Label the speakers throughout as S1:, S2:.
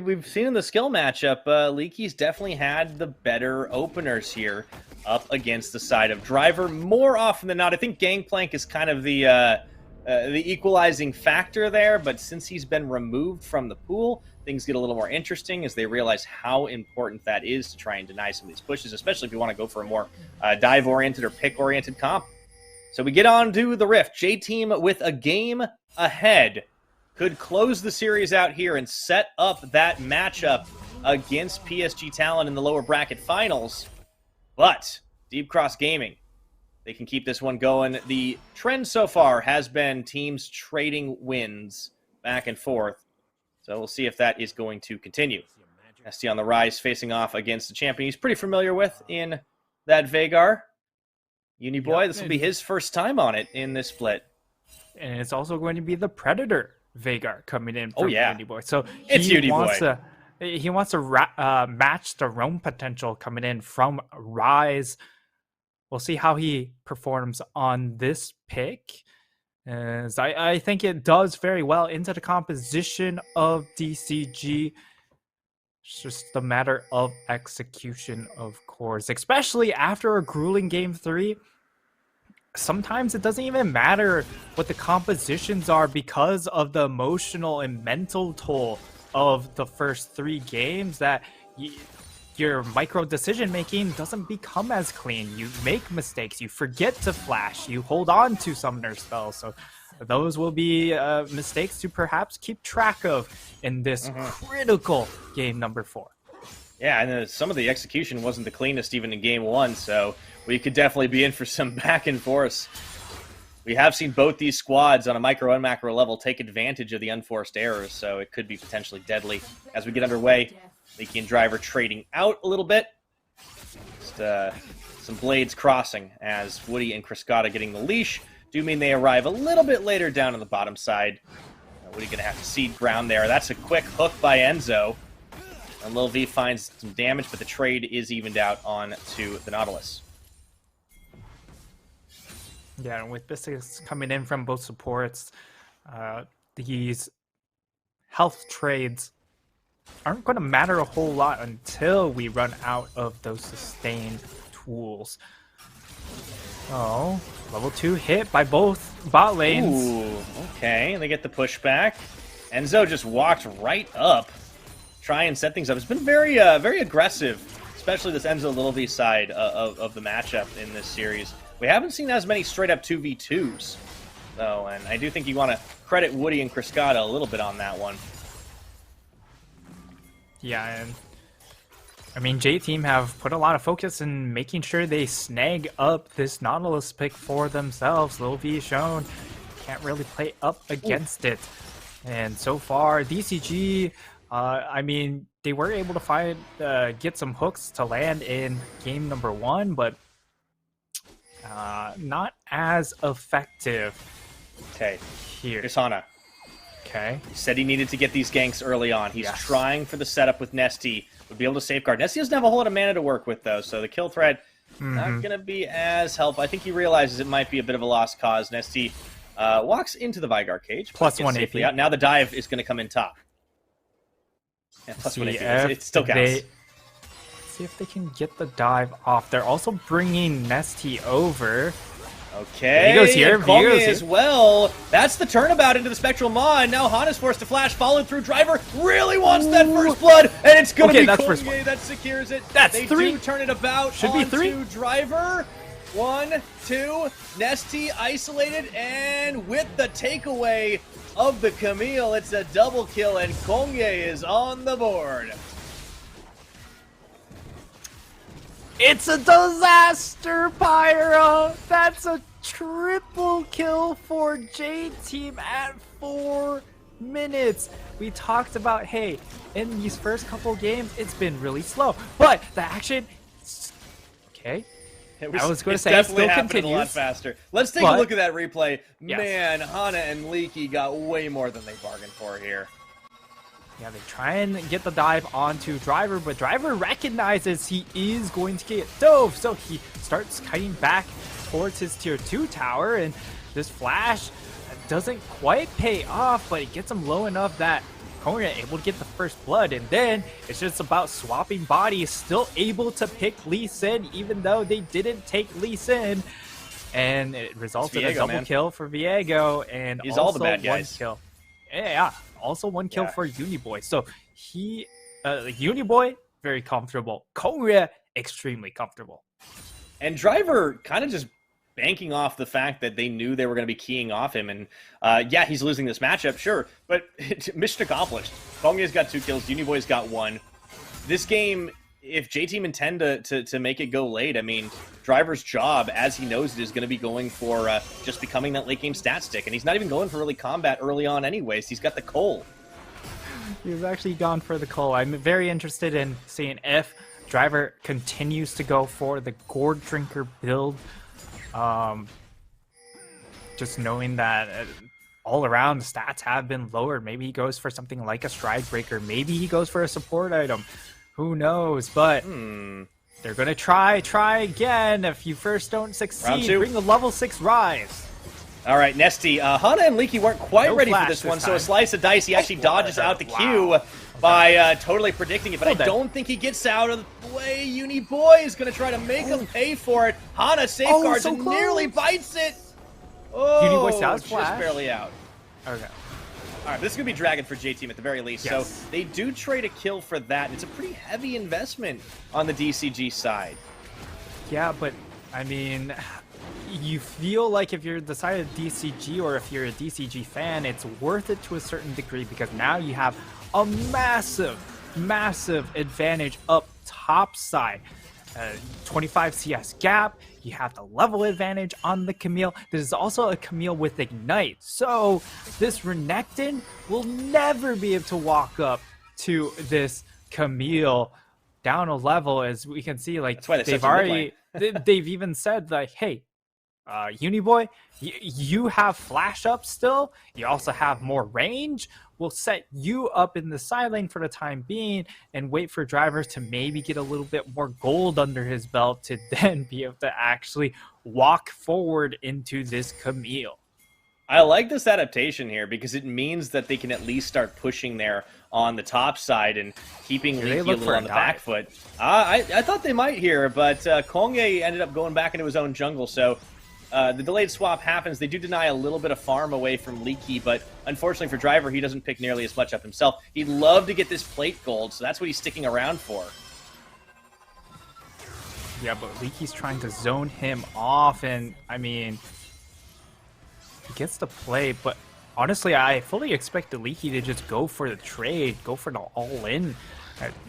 S1: We've seen in the skill matchup, Leaky's definitely had the better openers here up against the side of Driver more often than not. I think Gangplank is kind of the equalizing factor there, but since he's been removed from the pool, things get a little more interesting as they realize how important that is to try and deny some of these pushes, especially if you want to go for a more dive-oriented or pick-oriented comp. So we get on to the Rift. J-Team with a game ahead could close the series out here and set up that matchup against PSG Talon in the lower bracket finals. But Deep Cross Gaming, they can keep this one going. The trend so far has been teams trading wins back and forth. So we'll see if that is going to continue. ST on the rise, facing off against a champion he's pretty familiar with in that Veigar. Uniboy, this will be his first time on it in this split.
S2: And it's also going to be the Predator Veigar coming in from Uniboy. So
S1: it's
S2: he wants to match the roam potential coming in from Rise. We'll see how he performs on this pick. As I think it does very well into the composition of DCG. It's just a matter of execution, of course, especially after a grueling game 3. Sometimes it doesn't even matter what the compositions are because of the emotional and mental toll of the first 3 games that your micro decision making doesn't become as clean. You make mistakes, you forget to flash, you hold on to summoner spells. So those will be mistakes to perhaps keep track of in this critical game number 4.
S1: Yeah, and some of the execution wasn't the cleanest even in game 1, so we could definitely be in for some back and forth. We have seen both these squads on a micro and macro level take advantage of the unforced errors, so it could be potentially deadly. As we get underway, Leaky and Driver trading out a little bit. Just some blades crossing as Woody and Criscata getting the leash do mean they arrive a little bit later down on the bottom side. Woody going to have to cede ground there. That's a quick hook by Enzo. And Lil V finds some damage, but the trade is evened out on to the Nautilus.
S2: Yeah, and with Biscuits coming in from both supports, these health trades aren't going to matter a whole lot until we run out of those sustained tools. Oh, level 2 hit by both bot lanes.
S1: Ooh, okay, and they get the pushback. Enzo just walked right up, try and set things up. It's been very aggressive, especially this Enzo Lil V side of the matchup in this series. We haven't seen as many straight-up 2v2s, though, and I do think you want to credit Woody and Criscata a little bit on that one.
S2: Yeah, and I mean, J-Team have put a lot of focus in making sure they snag up this Nautilus pick for themselves. Lil V shown can't really play up against it. And so far, DCG, I mean, they were able to get some hooks to land in game number 1, but not as effective.
S1: Okay,
S2: here.
S1: Here's Hana.
S2: Okay.
S1: He said he needed to get these ganks early on. He's trying for the setup with Nesty. Would be able to safeguard. Nesty doesn't have a whole lot of mana to work with, though, so the kill threat not going to be as helpful. I think he realizes it might be a bit of a lost cause. Nesty walks into the Veigar cage.
S2: Plus 1 AP.
S1: Out. Now the dive is going to come in top. Yeah, plus 1 AP. It still counts.
S2: Let's see if they can get the dive off. They're also bringing Nesty over.
S1: Okay,
S2: he goes here.
S1: As well. That's the turnabout into the Spectral Maw, and now Hana's forced to flash, followed through. Driver really wants that first blood, and it's going to be Konge that secures it.
S2: That's 3.
S1: They do turn it about.
S2: Should be 3.
S1: Driver. 1, 2, Nesty isolated, and with the takeaway of the Camille, it's a double kill, and Konge is on the board.
S2: It's a disaster, Pyro! That's a triple kill for J-Team at 4 minutes. We talked about, hey, in these first couple games, it's been really slow. But the action... Okay. I was going to say, it still continues.
S1: A lot faster. Let's take a look at that replay. Man, Hana and Leaky got way more than they bargained for here.
S2: Yeah, they try and get the dive onto Driver, but Driver recognizes he is going to get dove, so he starts kiting back towards his tier 2 tower, and this flash doesn't quite pay off, but it gets him low enough that Konya able to get the first blood, and then it's just about swapping bodies, still able to pick Lee Sin, even though they didn't take Lee Sin. And it results in a double kill for Viego, and
S1: he's
S2: also
S1: all the bad guys.
S2: 1 kill. Yeah, also 1 kill for Uniboy. So he, Uniboy, very comfortable. Korea, extremely comfortable.
S1: And Driver kind of just banking off the fact that they knew they were going to be keying off him. And yeah, he's losing this matchup, sure, but mission accomplished. Kongye's got 2 kills, Uniboy's got 1. This game, if J-Team intend to make it go late, I mean, Driver's job, as he knows it, is going to be going for just becoming that late game stat stick. And he's not even going for really combat early on anyways. He's got the Cole.
S2: He's actually gone for the Cole. I'm very interested in seeing if Driver continues to go for the Gourd Drinker build. Just knowing that all around the stats have been lowered. Maybe he goes for something like a Stride Breaker. Maybe he goes for a support item. Who knows? But they're going to try again. If you first don't succeed, bring the level 6 rise.
S1: All right, Nesty. Hana and Leaky weren't quite ready for this one, so a slice of dice. He actually dodges out the Q by totally predicting it, but I don't think he gets out of the way. Uniboy is going to try to make him pay for it. Hana safeguards and nearly bites it. Oh,
S2: Uniboy does
S1: just barely out.
S2: Okay.
S1: All right, this is going to be Dragon for J-Team at the very least.
S2: Yes.
S1: So they do trade a kill for that, and it's a pretty heavy investment on the DCG side.
S2: Yeah, but, I mean, you feel like if you're the side of DCG or if you're a DCG fan, it's worth it to a certain degree because now you have a massive advantage up top side. 25 CS gap, you have the level advantage on the Camille. There's also a Camille with Ignite, so this Renekton will never be able to walk up to this Camille down a level. As we can see, like they've already they've even said like, hey, Uniboy, you have flash up still, you also have more range. We'll set you up in the side lane for the time being and wait for Drivers to maybe get a little bit more gold under his belt to then be able to actually walk forward into this Camille.
S1: I like this adaptation here because it means that they can at least start pushing there on the top side and keeping Leaky a little on the back foot. I thought they might here, but Kongye ended up going back into his own jungle, so the delayed swap happens. They do deny a little bit of farm away from Leaky, but unfortunately for Driver, he doesn't pick nearly as much up himself. He'd love to get this plate gold, so that's what he's sticking around for.
S2: Yeah, but Leaky's trying to zone him off, and, I mean, he gets the play, but honestly, I fully expect the Leaky to just go for the trade, go for the all-in,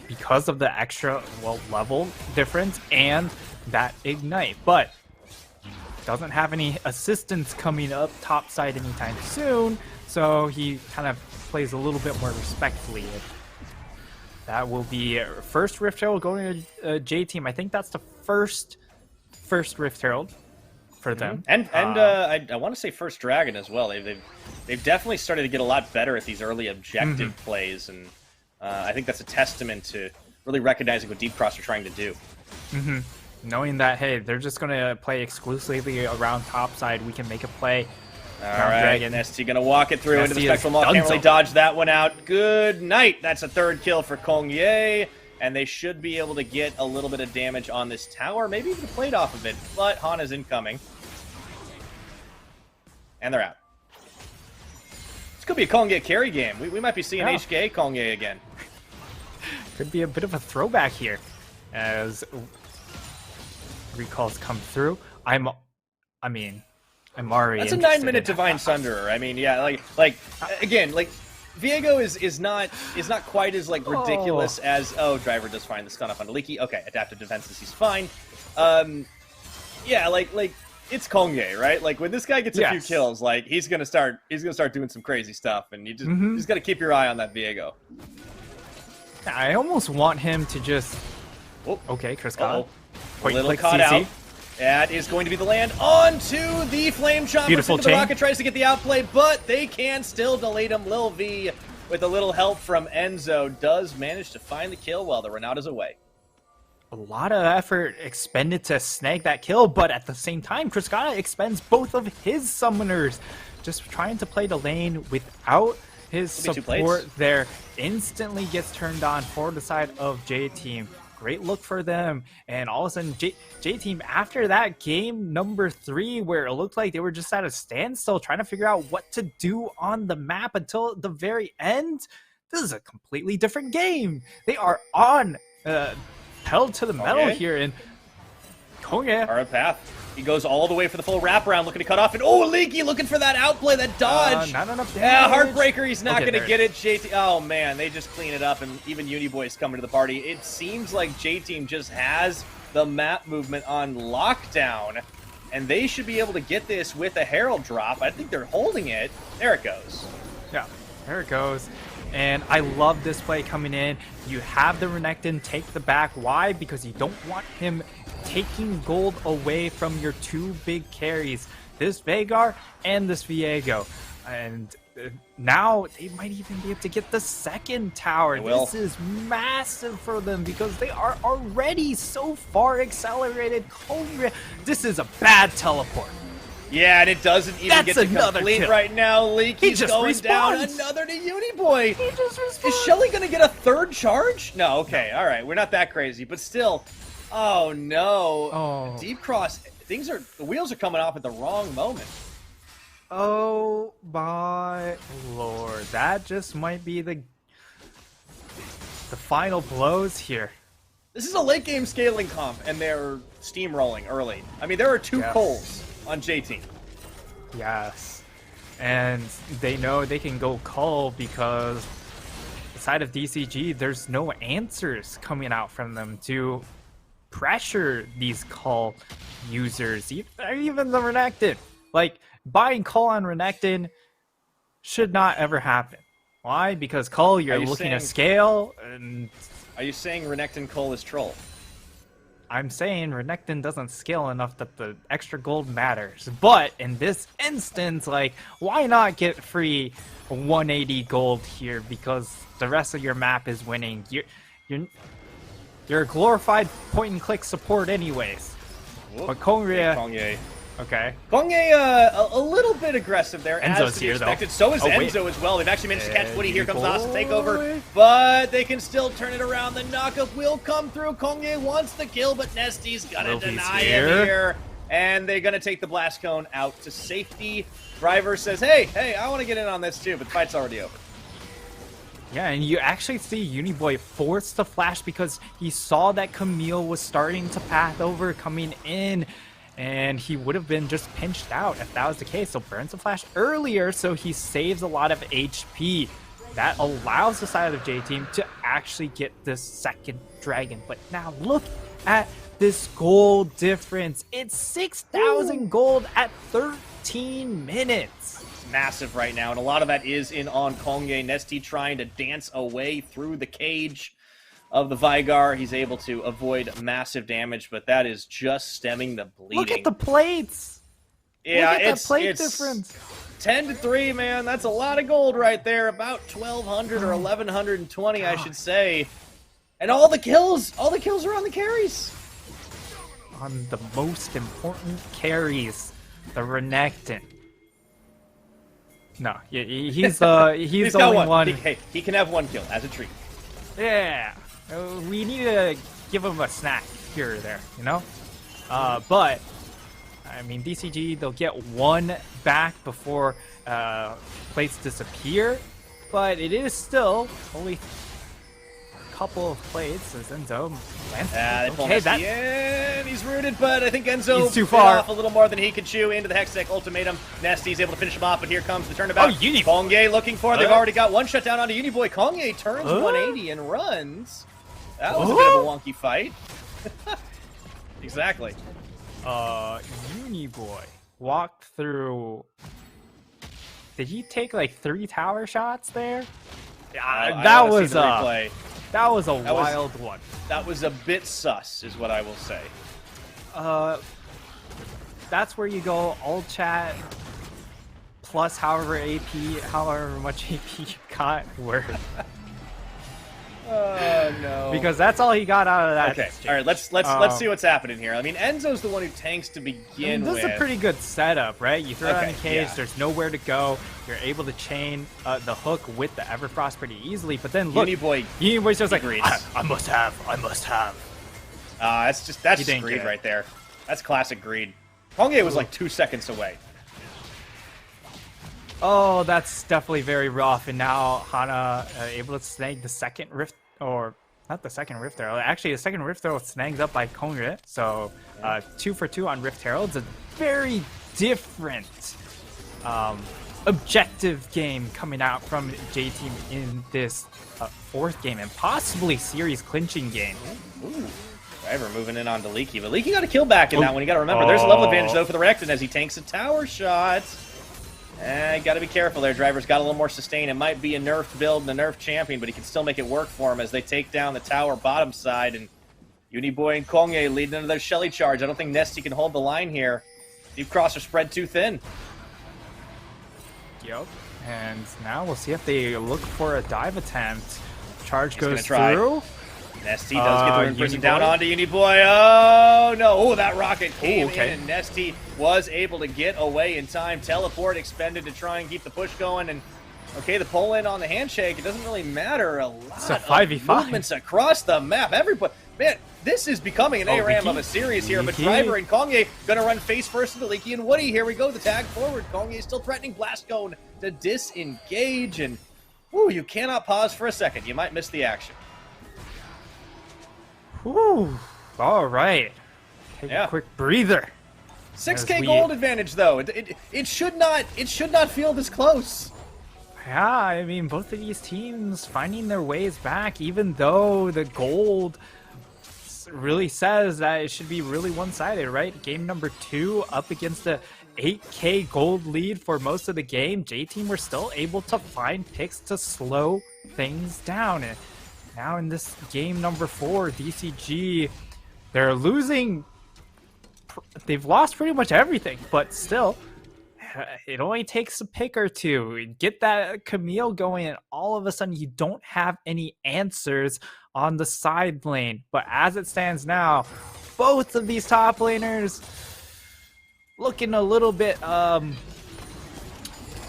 S2: because of the extra, level difference and that Ignite. But doesn't have any assistance coming up topside anytime soon, so he kind of plays a little bit more respectfully. That will be first Rift Herald going to J-Team. I think that's the first Rift Herald for them.
S1: And I want to say first Dragon as well. They've definitely started to get a lot better at these early objective plays, and I think that's a testament to really recognizing what Deep Cross are trying to do.
S2: Knowing that, hey, they're just going to play exclusively around topside, we can make a play.
S1: All right, ST going to walk it through into the Spectral Maul. Can't really dodge that one out. Good night. That's a third kill for Kongye, and they should be able to get a little bit of damage on this tower, maybe even a plate off of it, but Hana's incoming. And they're out. This could be a Kongye carry game. We might be seeing HK Kongye again.
S2: Could be a bit of a throwback here as recalls come through. I'm already.
S1: That's a 9-minute Divine Sunderer. I mean, yeah, like again, like Viego is not quite as like ridiculous as Driver does find the stun up on Leaky. Okay, adaptive defenses, he's fine. Yeah, like it's Kongye, right? Like when this guy gets a few kills, like he's gonna start doing some crazy stuff, and you just got to keep your eye on that Viego.
S2: I almost want him to just. Okay, Chris got
S1: a little caught out. That is going to be the land onto the Flame Chopper.
S2: Beautiful
S1: chain. The Rocket tries to get the outplay, but they can still delay him. Lil V, with a little help from Enzo, does manage to find the kill while the Renata's away.
S2: A lot of effort expended to snag that kill, but at the same time, Kriskana expends both of his summoners, just trying to play the lane without His
S1: Maybe 2 plates.
S2: support there instantly gets turned on for the side of J-Team. Great look for them. And all of a sudden, J-Team, after that game number 3, where it looked like they were just at a standstill trying to figure out what to do on the map until the very end, this is a completely different game. They are on held to the metal here, and Kongye.
S1: Our path. He goes all the way for the full wraparound, looking to cut off. And oh, Leaky looking for that outplay, that dodge.
S2: Not enough damage.
S1: Yeah, Heartbreaker, he's not going to get it. JT, oh man, they just clean it up, and even Uniboy's coming to the party. It seems like J-Team just has the map movement on lockdown, and they should be able to get this with a Herald drop. I think they're holding it. There it goes.
S2: Yeah, there it goes. And I love this play coming in. You have the Renekton take the back. Why? Because you don't want him taking gold away from your 2 big carries, this Veigar and this Viego. And now they might even be able to get the 2nd tower. This is massive for them because they are already so far accelerated. This is a bad teleport.
S1: Yeah, and it doesn't even get to complete
S2: kill.
S1: Right now. Leaky's going
S2: respawns.
S1: down. Another to Uniboy.
S2: He just respawns.
S1: Is Shelly going to get a 3rd charge? No, okay, all right. We're not that crazy, but still. Oh, no.
S2: Oh.
S1: Deep Cross, the wheels are coming off at the wrong moment.
S2: Oh, my lord. That just might be the final blows here.
S1: This is a late game scaling comp, and they're steamrolling early. I mean, there are 2 Coles on J-Team.
S2: Yes. And they know they can go Cull because the side of DCG, there's no answers coming out from them to pressure these Cull users, even the Renekton. Like, buying Cull on Renekton should not ever happen. Why? Because Cull, you're looking at scale. And
S1: are you saying Renekton Cole is troll?
S2: I'm saying Renekton doesn't scale enough that the extra gold matters. But in this instance, like, why not get free 180 gold here? Because the rest of your map is winning. You're a glorified point-and-click support anyways.
S1: Whoop.
S2: But Kongye... Okay.
S1: Kongye, a little bit aggressive there,
S2: Enzo's
S1: as to be
S2: here,
S1: expected.
S2: though.
S1: So is Enzo as well. They've actually managed to catch Woody. Here comes the hostile takeover,
S2: boy.
S1: but they can still turn it around. The knockup will come through. Kongye wants the kill, but Nesty's gonna deny it here. And they're gonna take the blast cone out to safety. Driver says, hey, I want to get in on this too, but the fight's already over.
S2: Yeah, and you actually see Uniboy forced to flash because he saw that Camille was starting to path over coming in, and he would have been just pinched out if that was the case. So burns the flash earlier, so he saves a lot of HP. That allows the side of J-Team to actually get this 2nd dragon. But now look at this gold difference. It's 6,000 gold at 13 minutes.
S1: Massive right now, and a lot of that is in on Kongye. Nesty trying to dance away through the cage of the Veigar. He's able to avoid massive damage, but that is just stemming the bleeding.
S2: Look at the plates.
S1: Yeah,
S2: look at
S1: it's
S2: that plate difference.
S1: 10-3, man. That's a lot of gold right there. About 1,200 or 1,120, I should say. And all the kills are on the carries.
S2: On the most important carries, the Renekton. No, he's the only one.
S1: He can have 1 kill as a treat.
S2: Yeah, we need to give him a snack here or there, you know? But, I mean, DCG, they'll get 1 back before plates disappear, but it is still only a couple of plates as Enzo lands.
S1: Okay, in. He's rooted, but I think Enzo
S2: he's too far.
S1: Off a little more than he could chew into the Hextech ultimatum. Nesty's able to finish him off, but here comes the turnabout.
S2: Oh, Uniboy.
S1: Kongye looking for. They've already got 1 shutdown onto Uniboy. Kongye turns 180 and runs. That was a bit of a wonky fight. Exactly.
S2: Uniboy walked through. Did he take like 3 tower shots there? That was a wild one.
S1: That was a bit sus, is what I will say.
S2: That's where you go all chat plus however much AP you got. Word.
S1: Oh no.
S2: because that's all he got out of that.
S1: Okay,
S2: exchange.
S1: all right. Let's see what's happening here. I mean, Enzo's the one who tanks to begin
S2: this
S1: with.
S2: is a pretty good setup, right? You throw it on the cage.
S1: Yeah.
S2: There's nowhere to go. You're able to chain the hook with the Everfrost pretty easily. But then look, Uniboy's just like, I must have.
S1: That's just greed right there. That's classic greed. Kongye was like 2 seconds away.
S2: Oh, that's definitely very rough. And now Hana able to snag the second rift, or not the second rift throw. Actually, the second rift throw snags up by Kongye. So 2 for 2 on Rift Heralds. A very different objective game coming out from J-Team in this fourth game, and possibly series clinching game.
S1: Ooh. Driver moving in onto Leaky, but Leaky got a kill back in that one. You got to remember, there's a level advantage though for the Recton as he tanks a tower shot. Got to be careful there. Driver's got a little more sustain. It might be a nerfed build and a nerfed champion, but he can still make it work for him as they take down the tower bottom side. And Uniboy and Kongye leading into their Shelly charge. I don't think Nesty can hold the line here. Deep Crosser spread too thin.
S2: Yep. And now we'll see if they look for a dive attempt. Charge goes
S1: try.
S2: Through.
S1: Nesty does get the ring prison down onto Uniboy. Oh, no. Oh, that rocket came in, and Nesty was able to get away in time. Teleport expended to try and keep the push going. And, okay, the pull in on the handshake, it doesn't really matter. A lot of
S2: 5v5
S1: movements across the map. Everybody, man, this is becoming an ARAM of a series here. But Driver and Kongye going to run face first into Leaky and Woody. Here we go, the tag forward. Kongye is still threatening Blast Cone to disengage. And, ooh, you cannot pause for a second. You might miss the action.
S2: Whew. All right. Take a quick breather.
S1: 6K gold advantage though. It should not feel this close.
S2: Yeah, I mean both of these teams finding their ways back, even though the gold really says that it should be really one-sided, right? Game number 2 up against a 8K gold lead for most of the game. J-Team were still able to find picks to slow things down. And now in this game number 4, DCG, they're losing. They've lost pretty much everything, but still, it only takes a pick or two. Get that Camille going, and all of a sudden you don't have any answers on the side lane. But as it stands now, both of these top laners looking a little bit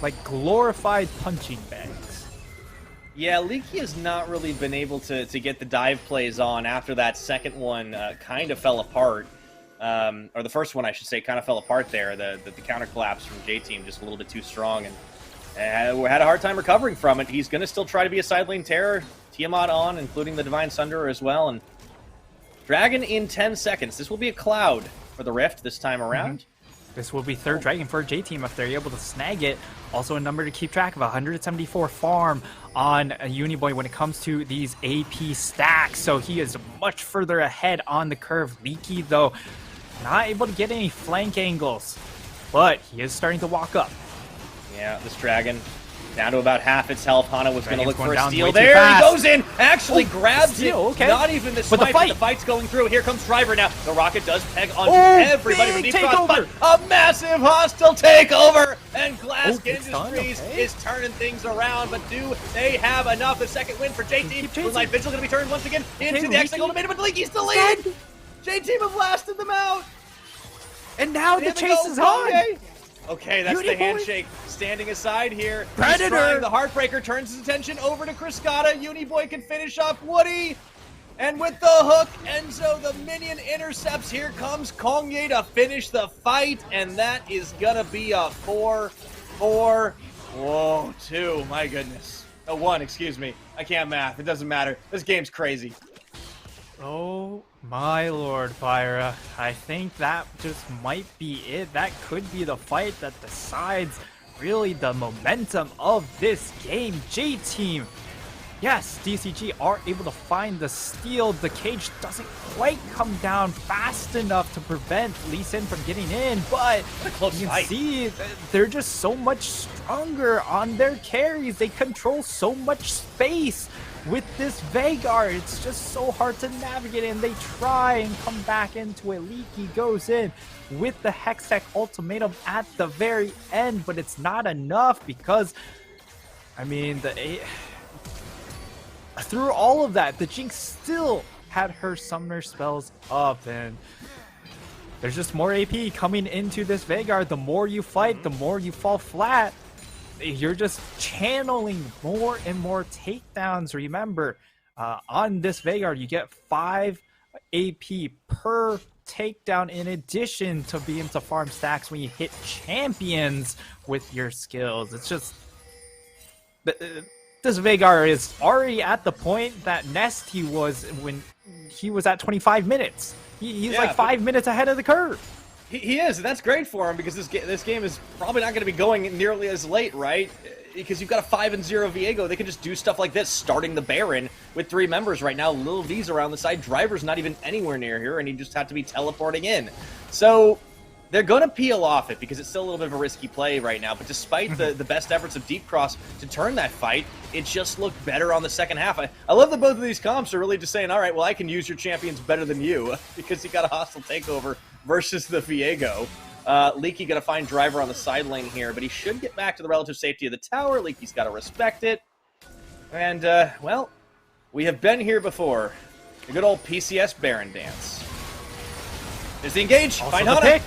S2: like glorified punching bags.
S1: Yeah, Leaky has not really been able to get the dive plays on after that second one kind of fell apart. Or the first one, I should say, kind of fell apart there. The counter collapse from J-Team just a little bit too strong, and had a hard time recovering from it. He's going to still try to be a side lane terror. Tiamat on, including the Divine Sunderer as well. And Dragon in 10 seconds. This will be a Cloud for the Rift this time around.
S2: This will be third Dragon for J-Team if they're able to snag it. Also a number to keep track of, 174 farm on Uniboy when it comes to these AP stacks. So he is much further ahead on the curve. Leaky, though, not able to get any flank angles, but he is starting to walk up.
S1: Yeah, this Dragon down to about half its health. Hana was going to look for a
S2: down
S1: steal. There he goes in, actually grabs it.
S2: Okay.
S1: Not even the smite, but the fight's going through. Here comes Driver now. The rocket does peg onto everybody with deep cross, but a massive hostile takeover, and Glass Industries is turning things around. But do they have enough? The second win for J-Team. Moonlight Vigil going to be turned once again into the X-Golden Ultimatum, but Leaky's the lead. J-Team have blasted them out.
S2: And now the chase is on.
S1: Okay, that's the handshake. Standing aside here.
S2: Predator!
S1: The Heartbreaker turns his attention over to Criscata. Uniboy can finish off Woody. And with the hook, Enzo, the minion intercepts. Here comes Kongye to finish the fight. And that is going to be a 4-4. Whoa, 2. My goodness. A 1, excuse me. I can't math. It doesn't matter. This game's crazy.
S2: Oh my lord, Pyra. I think that just might be it. That could be the fight that decides really the momentum of this game. J-Team, yes, DCG are able to find the steal. The cage doesn't quite come down fast enough to prevent Lee Sin from getting in, but you can see they're just so much stronger on their carries. They control so much space with this Veigar. It's just so hard to navigate, and they try and come back into it. Leaky goes in with the Hextech ultimatum at the very end, but it's not enough because, I mean, through all of that, the Jinx still had her summoner spells up, and there's just more AP coming into this Veigar. The more you fight, the more you fall flat. You're just channeling more and more takedowns. Remember, on this Veigar, you get 5 AP per takedown in addition to being able to farm stacks when you hit champions with your skills. It's just... this Veigar is already at the point that Nest he was when he was at 25 minutes. He's like 5 minutes ahead of the curve.
S1: He is, and that's great for him because this game is probably not going to be going nearly as late, right? Because you've got a 5-0 Viego. They can just do stuff like this, starting the Baron with 3 members right now. Lil V's around the side. Driver's not even anywhere near here, and he just had to be teleporting in. So they're going to peel off it because it's still a little bit of a risky play right now. But despite the best efforts of Deep Cross to turn that fight, it just looked better on the second half. I love that both of these comps are really just saying, all right, well, I can use your champions better than you because you got a hostile takeover versus the Viego. Leaky going to find Driver on the side lane here, but he should get back to the relative safety of the tower. Leaky's got to respect it. And, well, we have been here before. The good old PCS Baron dance. Is the engage. Find Hana.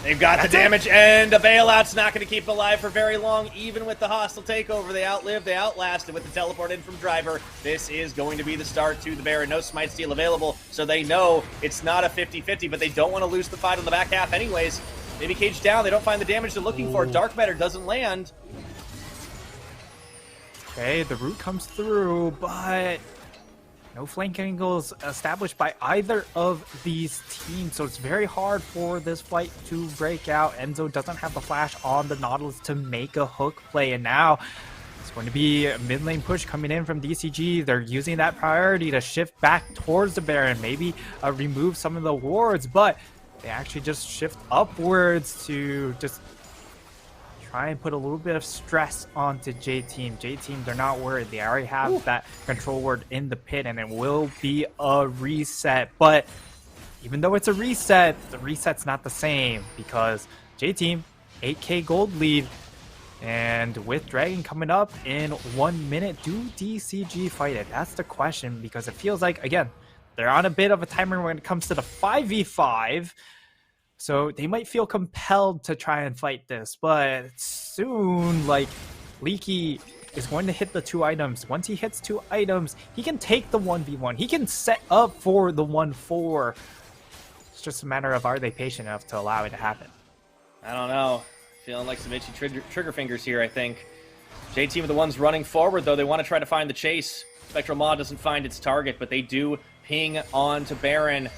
S1: They've got the damage, and a bailout's not going to keep it alive for very long, even with the hostile takeover. They outlived, they outlasted with the teleport in from Driver. This is going to be the start to the Baron. No Smite Steal available, so they know it's not a 50-50, but they don't want to lose the fight on the back half anyways. Maybe cage down, they don't find the damage they're looking for. Dark Matter doesn't land.
S2: Okay, the root comes through, but no flank angles established by either of these teams, so it's very hard for this fight to break out. Enzo doesn't have the flash on the Nautilus to make a hook play, and now it's going to be a mid lane push coming in from DCG. They're using that priority to shift back towards the Baron, maybe remove some of the wards, but they actually just shift upwards to just try and put a little bit of stress onto J-Team. J-Team, they're not worried. They already have that control ward in the pit, and it will be a reset. But even though it's a reset, the reset's not the same because J-Team, 8k gold lead. And with Dragon coming up in 1 minute, do DCG fight it? That's the question, because it feels like, again, they're on a bit of a timer when it comes to the 5v5. So they might feel compelled to try and fight this, but soon, like, Leaky is going to hit the 2 items. Once he hits 2 items, he can take the 1v1. He can set up for the 1-4. It's just a matter of, are they patient enough to allow it to happen?
S1: I don't know. Feeling like some itchy trigger fingers here, I think. J-Team are the ones running forward, though. They want to try to find the chase. Spectral Maw doesn't find its target, but they do ping on to Baron.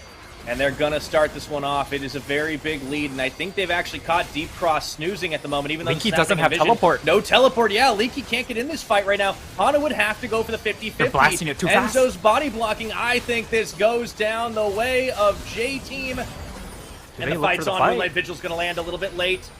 S1: And they're going to start this one off. It is a very big lead, and I think they've actually caught Deep Cross snoozing at the moment, even though
S2: Leaky doesn't have teleport.
S1: No teleport, yeah. Leaky can't get in this fight right now. Hana would have to go for the 50-50.
S2: They're blasting it too fast.
S1: Enzo's body blocking. I think this goes down the way of J-Team. And the fight's on. Moonlight Vigil's going to land a little bit late.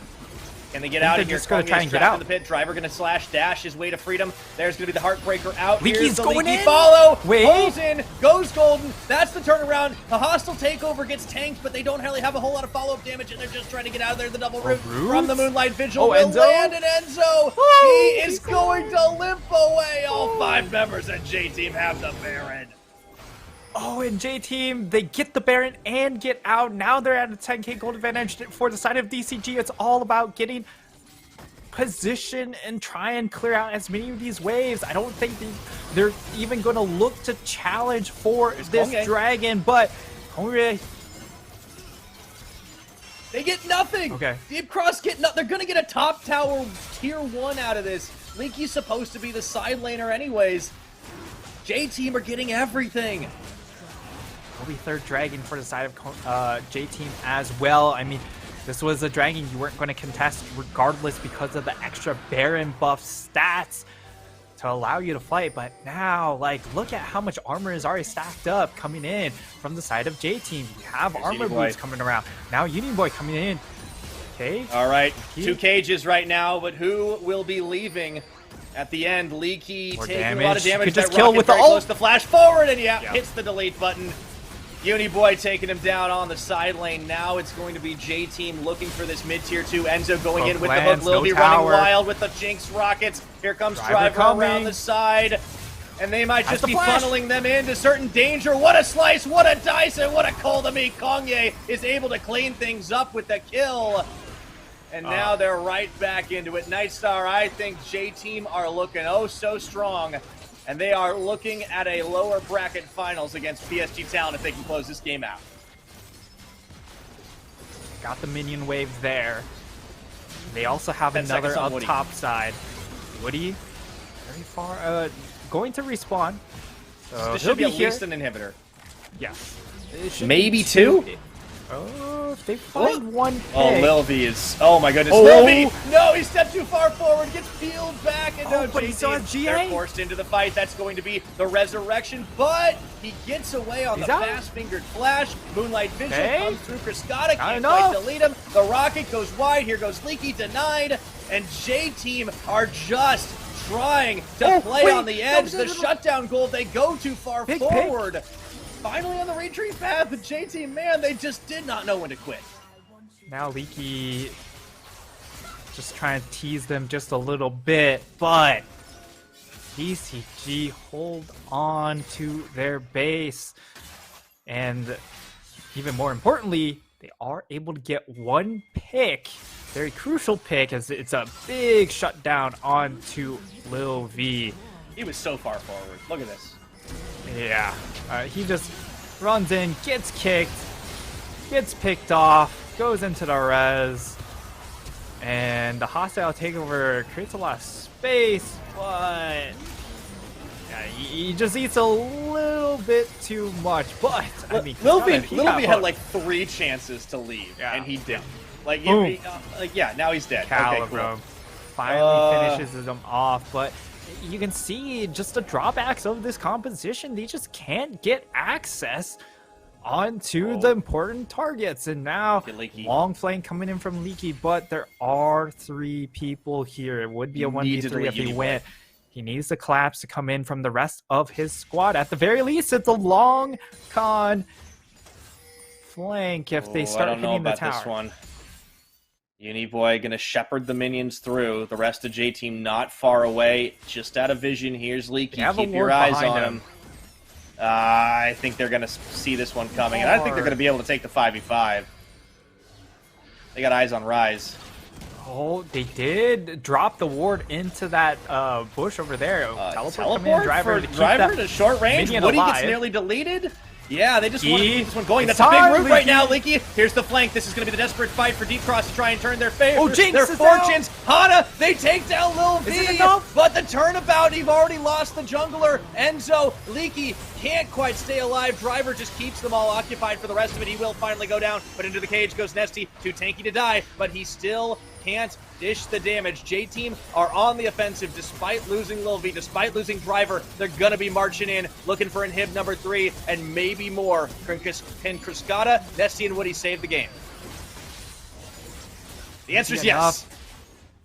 S1: Can they get out of here?
S2: Just going to try and get out.
S1: In the pit. Driver going to slash dash his way to freedom. There's going to be the Heartbreaker out.
S2: Leaky's going
S1: Leaky
S2: in.
S1: Follow.
S2: Wait.
S1: Pulls in. Goes golden. That's the turnaround. The hostile takeover gets tanked, but they don't really have a whole lot of follow-up damage, and they're just trying to get out of there. The double root from the Moonlight Vigil will
S2: Enzo?
S1: land, and Enzo, he is going to limp away. All 5 members at J-Team have the Baron.
S2: Oh, and J-Team, they get the Baron and get out. Now they're at a 10k gold advantage for the side of DCG. It's all about getting position and try and clear out as many of these waves. I don't think they're even going to look to challenge for this dragon, but they
S1: get nothing.
S2: Okay.
S1: Deep Cross get nothing. They're going to get a top tower tier 1 out of this. Leaky's supposed to be the side laner anyways. J-Team are getting everything.
S2: Will be third dragon for the side of J-Team as well. I mean, this was a dragon you weren't going to contest regardless because of the extra Baron buff stats to allow you to fight. But now, like, look at how much armor is already stacked up coming in from the side of J-Team. You have armor boots coming around. Now Union Boy coming in. Okay.
S1: All right. 2 cages right now, but who will be leaving at the end? Leaky taking a lot of damage.
S2: Just kill with the ult.
S1: The flash forward, and hits the delete button. Uniboy taking him down on the side lane. Now it's going to be J-Team looking for this mid-tier 2. Enzo going in with the hook. Lil B running wild with the Jinx rockets. Here comes Driver around the side. And they might just
S2: the
S1: be
S2: flash.
S1: funneling them into certain danger. What a slice, what a dice, and what a call to me. Kongye is able to clean things up with the kill. And now they're right back into it. Nightstar, I think J-Team are looking oh so strong. And they are looking at a lower bracket finals against PSG Talent if they can close this game out.
S2: Got the minion wave there. They also have
S1: 10
S2: another
S1: seconds on
S2: up
S1: Woody.
S2: top side. Woody, very far, going to respawn. So
S1: This
S2: he'll
S1: should be at
S2: here.
S1: least an inhibitor.
S2: Yes. It should
S1: Maybe
S2: be
S1: two?
S2: Oh, if they find one pick.
S1: Oh, Lil V is... Oh, my goodness.
S2: Oh.
S1: Lil V! No, he stepped too far forward. Gets peeled back. And
S2: Oh,
S1: no,
S2: but he still has GA?
S1: They're forced into the fight. That's going to be the resurrection. But he gets away on
S2: He's
S1: the
S2: out.
S1: fast-fingered flash. Moonlight Vision
S2: Okay.
S1: comes through. Cascada
S2: I
S1: can't
S2: know.
S1: quite delete him. The rocket goes wide. Here goes Leaky denied. And J-Team are just trying to play
S2: wait.
S1: on the edge.
S2: No.
S1: The shutdown goal, they go too far
S2: Pick.
S1: forward. Finally on the retreat path, the J-Team, man, they just did not know when to quit.
S2: Now Leaky just trying to tease them just a little bit, but DCG hold on to their base. And even more importantly, they are able to get one pick, very crucial pick, as it's a big shutdown onto Lil V.
S1: He was so far forward. Look at this.
S2: Yeah, he just runs in, gets kicked, gets picked off, goes into the res, and the hostile takeover creates a lot of space, but yeah, he just eats a little bit too much. But I mean,
S1: Lil V
S2: he got
S1: had
S2: hooked.
S1: like 3 chances to leave,
S2: Yeah.
S1: and he didn't. Like,
S2: Boom.
S1: yeah, now he's dead.
S2: Calibre
S1: Okay, cool.
S2: finally finishes him off, but you can see just the drawbacks of this composition. They just can't get access onto the important targets. And now long flank coming in from Leaky, but there are 3 people here. It would be a 1v3 if he went. He needs the collapse to come in from the rest of his squad. At the very least, it's a long con flank if they start hitting the tower.
S1: This one. Uniboy gonna shepherd the minions through. The rest of J-Team not far away, just out of vision. Here's Leaky. Keep your eyes on him. I think they're gonna see this one coming, and I think they're gonna be able to take the 5v5. They got eyes on Rise.
S2: Oh, they did drop the ward into that bush over there.
S1: Teleport
S2: come in, driver to keep that
S1: to short range.
S2: minion
S1: Woody
S2: alive.
S1: gets nearly deleted. Yeah, they just want to keep this one going.
S2: It's
S1: That's a big
S2: time,
S1: move right
S2: Leaky.
S1: now, Leaky. Here's the flank. This is going to be the desperate fight for Deep Cross to try and turn their favor.
S2: Oh, Jinx
S1: their
S2: is
S1: fortunes. Hana, they take down Lil V.
S2: Is it enough?
S1: But the turnabout, you've already lost the jungler. Enzo, Leaky can't quite stay alive. Driver just keeps them all occupied for the rest of it. He will finally go down, but into the cage goes Nesty. Too tanky to die, but he still can't dish the damage. J-Team are on the offensive despite losing Lil V, despite losing Driver. They're going to be marching in, looking for inhib number 3 and maybe more. Can Cascada, Nesty, and Woody save the game? The answer is yes.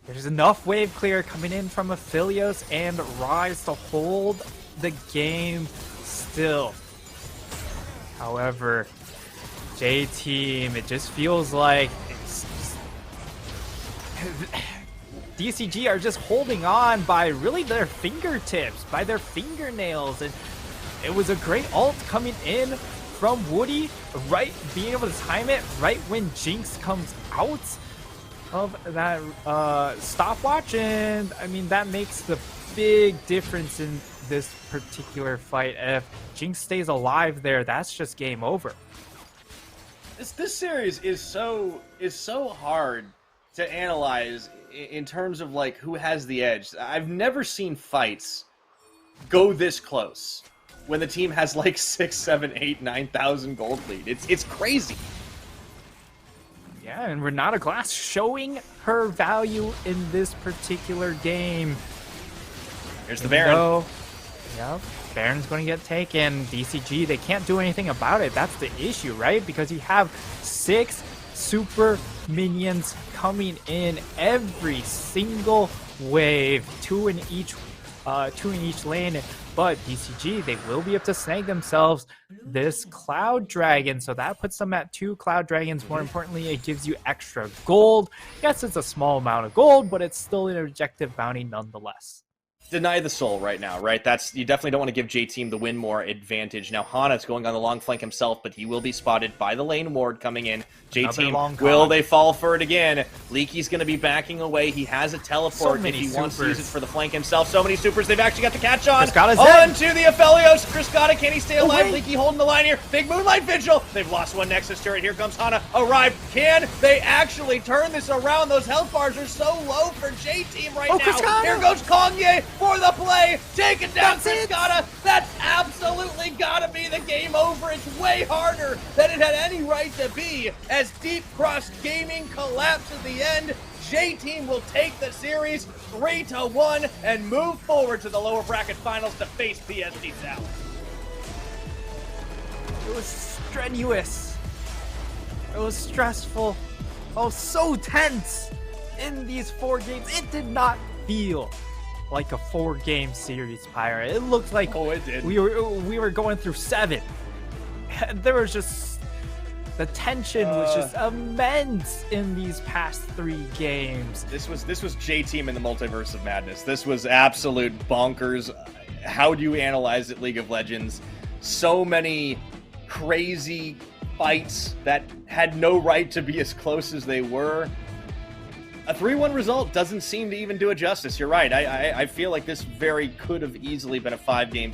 S2: There's enough wave clear coming in from Aphelios and Rise to hold the game still. However, J-Team, it just feels like DCG are just holding on by really their fingertips, by their fingernails, and it was a great ult coming in from Woody, right, being able to time it right when Jinx comes out of that stopwatch, and I mean that makes the big difference in this particular fight. If Jinx stays alive there, that's just game over.
S1: This series is so hard to analyze in terms of like who has the edge. I've never seen fights go this close when the team has like 6, 7, 8, 9,000 gold lead. It's crazy.
S2: Yeah, and Renata Glass showing her value in this particular game.
S1: Here's the Baron.
S2: Yep, Baron's going to get taken. DCG, they can't do anything about it. That's the issue, right? Because you have 6 super minions coming in every single wave, 2 in each lane. But DCG, they will be able to snag themselves this Cloud Dragon, so that puts them at 2 Cloud Dragons. More importantly, it gives you extra gold. Yes, it's a small amount of gold, but it's still an objective bounty nonetheless.
S1: deny the soul right now, right? You definitely don't want to give J-Team the win more advantage. Now, Hana's going on the long flank himself, but he will be spotted by the lane ward coming in. J-Team, will they fall for it again? Leaky's going to be backing away. He has a teleport if he wants to use it for the flank himself. So many supers. They've actually got the catch on. Onto the Aphelios. Criscata, can he stay alive? Leaky holding the line here. Big Moonlight Vigil. They've lost one Nexus turret. Here comes Hana. Arrived. Can they actually turn this around? Those health bars are so low for J-Team right now.
S2: Criscata.
S1: Here goes Kanye for the play. Taking down Criscata. That's absolutely gotta be the game over. It's way harder than it had any right to be. As Deep Cross Gaming collapses at the end, J-Team will take the series 3-1 and move forward to the lower bracket finals to face PSG South.
S2: It was strenuous. It was stressful. Oh, so tense in these 4 games. It did not feel like a 4-game series, Pyra. It looked like
S1: it did.
S2: we were going through 7. And there was just the tension was just immense in these past 3 games.
S1: This was J-Team in the multiverse of madness. This was absolute bonkers. How do you analyze it, League of Legends? So many crazy fights that had no right to be as close as they were. A 3-1 result doesn't seem to even do it justice. You're right. I feel like this could have easily been a 5-game